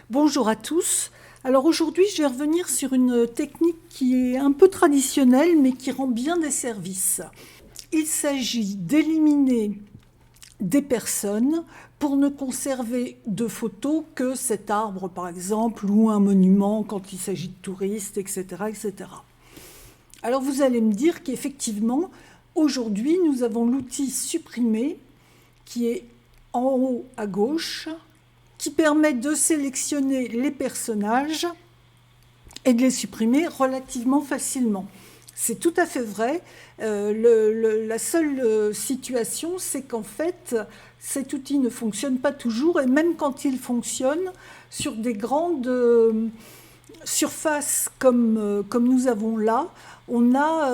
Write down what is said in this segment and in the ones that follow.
Bonjour à tous. Alors aujourd'hui, je vais revenir sur une technique qui est un peu traditionnelle, mais qui rend bien des services. Il s'agit d'éliminer des personnes pour ne conserver de photos que cet arbre, par exemple, ou un monument quand il s'agit de touristes, etc., etc. Alors vous allez me dire qu'effectivement, aujourd'hui, nous avons l'outil supprimer qui est en haut à gauche, qui permet de sélectionner les personnages et de les supprimer relativement facilement. C'est tout à fait vrai. La seule situation, c'est qu'en fait, cet outil ne fonctionne pas toujours, et même quand il fonctionne, sur des grandes surfaces comme nous avons là, on a,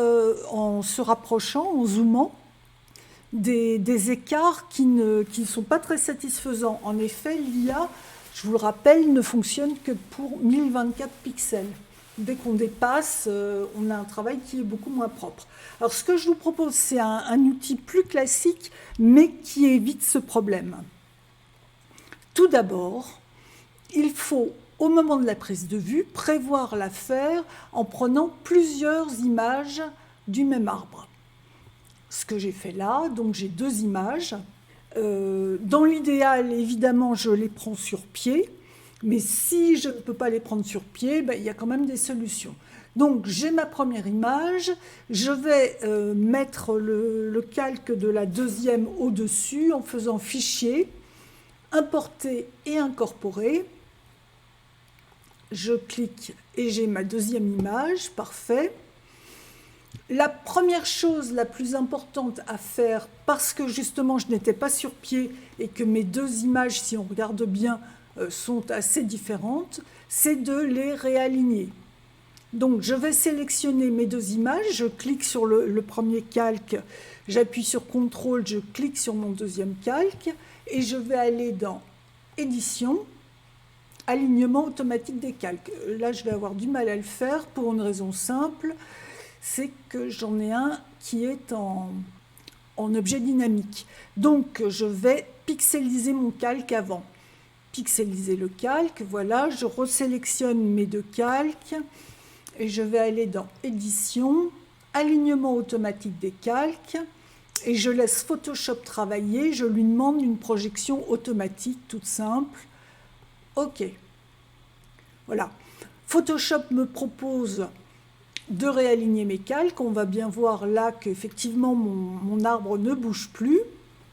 en se rapprochant, en zoomant, des écarts qui ne sont pas très satisfaisants. En effet, l'IA, je vous le rappelle, ne fonctionne que pour 1024 pixels. Dès qu'on dépasse, on a un travail qui est beaucoup moins propre. Alors ce que je vous propose, c'est un outil plus classique, mais qui évite ce problème. Tout d'abord, il faut, au moment de la prise de vue, prévoir l'affaire en prenant plusieurs images du même arbre. Ce que j'ai fait là, donc j'ai deux images. Dans l'idéal, évidemment, je les prends sur pied, mais si je ne peux pas les prendre sur pied, il y a quand même des solutions. Donc j'ai ma première image, je vais mettre le calque de la deuxième au-dessus en faisant fichier, importer et incorporer. Je clique et j'ai ma deuxième image, parfait. La première chose la plus importante à faire, parce que justement je n'étais pas sur pied et que mes deux images, si on regarde bien, sont assez différentes, c'est de les réaligner. Donc je vais sélectionner mes deux images, je clique sur le premier calque, j'appuie sur CTRL, je clique sur mon deuxième calque et je vais aller dans Édition, Alignement automatique des calques. Là je vais avoir du mal à le faire pour une raison simple, c'est que j'en ai un qui est en objet dynamique. Donc je vais pixeliser mon calque avant. Pixeliser le calque, voilà, je resélectionne mes deux calques et je vais aller dans Édition, Alignement automatique des calques et je laisse Photoshop travailler, je lui demande une projection automatique toute simple. OK. Voilà. Photoshop me propose de réaligner mes calques. On va bien voir là qu'effectivement mon arbre ne bouge plus.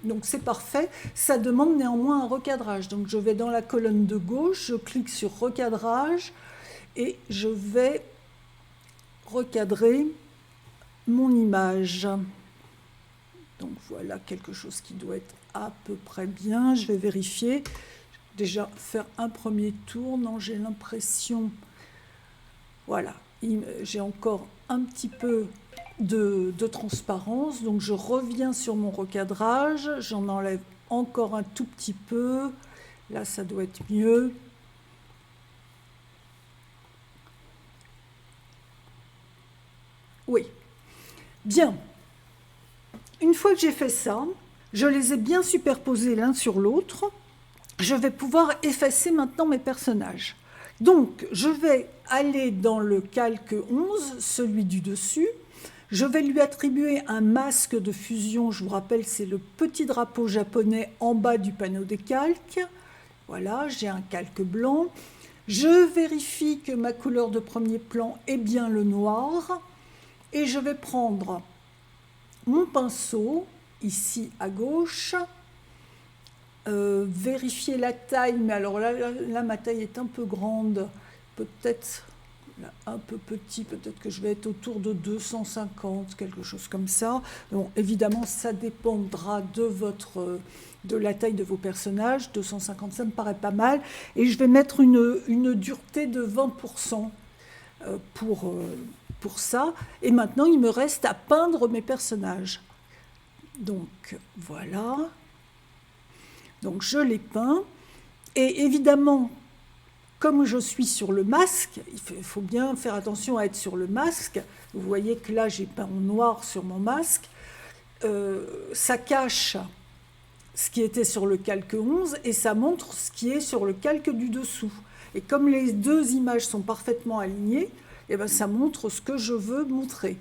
Donc c'est parfait. Ça demande néanmoins un recadrage. Donc je vais dans la colonne de gauche, je clique sur recadrage et je vais recadrer mon image. Donc voilà quelque chose qui doit être à peu près bien. Je vais vérifier. Déjà faire un premier tour. Non, j'ai l'impression... Voilà. J'ai encore un petit peu de transparence, donc je reviens sur mon recadrage, j'en enlève encore un tout petit peu, là ça doit être mieux. Oui, bien. Une fois que j'ai fait ça, je les ai bien superposés l'un sur l'autre, je vais pouvoir effacer maintenant mes personnages. Donc, je vais aller dans le calque 11, celui du dessus. Je vais lui attribuer un masque de fusion. Je vous rappelle, c'est le petit drapeau japonais en bas du panneau des calques. Voilà, j'ai un calque blanc. Je vérifie que ma couleur de premier plan est bien le noir. Et je vais prendre mon pinceau, ici à gauche. Vérifier la taille, mais alors là, ma taille est un peu grande, peut-être un peu petit, peut-être que je vais être autour de 250, quelque chose comme ça. Donc évidemment, ça dépendra de la taille de vos personnages. 250, ça me paraît pas mal. Et je vais mettre une dureté de 20% pour ça. Et maintenant, il me reste à peindre mes personnages. Donc voilà. Donc je les peins, et évidemment, comme je suis sur le masque, il faut bien faire attention à être sur le masque. Vous voyez que là j'ai peint en noir sur mon masque, ça cache ce qui était sur le calque 11 et ça montre ce qui est sur le calque du dessous. Et comme les deux images sont parfaitement alignées, eh ben, ça montre ce que je veux montrer,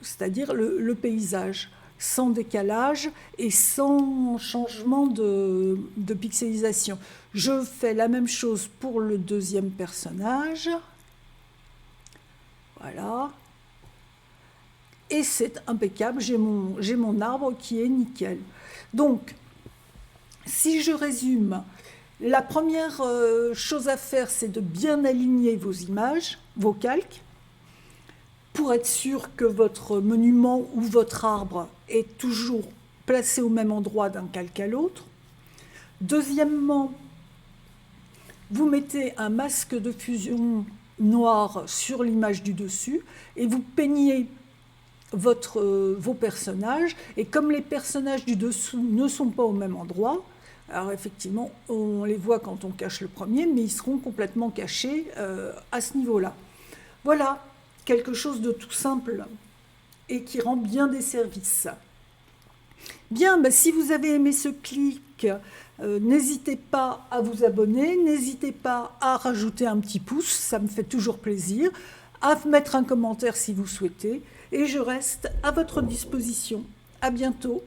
c'est-à-dire le paysage, sans décalage et sans changement de pixelisation. Je fais la même chose pour le deuxième personnage. Voilà. Et c'est impeccable, j'ai mon arbre qui est nickel. Donc, si je résume, la première chose à faire, c'est de bien aligner vos images, vos calques, pour être sûr que votre monument ou votre arbre est toujours placé au même endroit d'un calque à l'autre. Deuxièmement, vous mettez un masque de fusion noir sur l'image du dessus et vous peignez vos personnages. Et comme les personnages du dessous ne sont pas au même endroit, alors effectivement, on les voit quand on cache le premier, mais ils seront complètement cachés à ce niveau-là. Voilà, quelque chose de tout simple et qui rend bien des services. Bien, ben, si vous avez aimé ce clic, n'hésitez pas à vous abonner, n'hésitez pas à rajouter un petit pouce, ça me fait toujours plaisir, à mettre un commentaire si vous souhaitez, et je reste à votre disposition. À bientôt.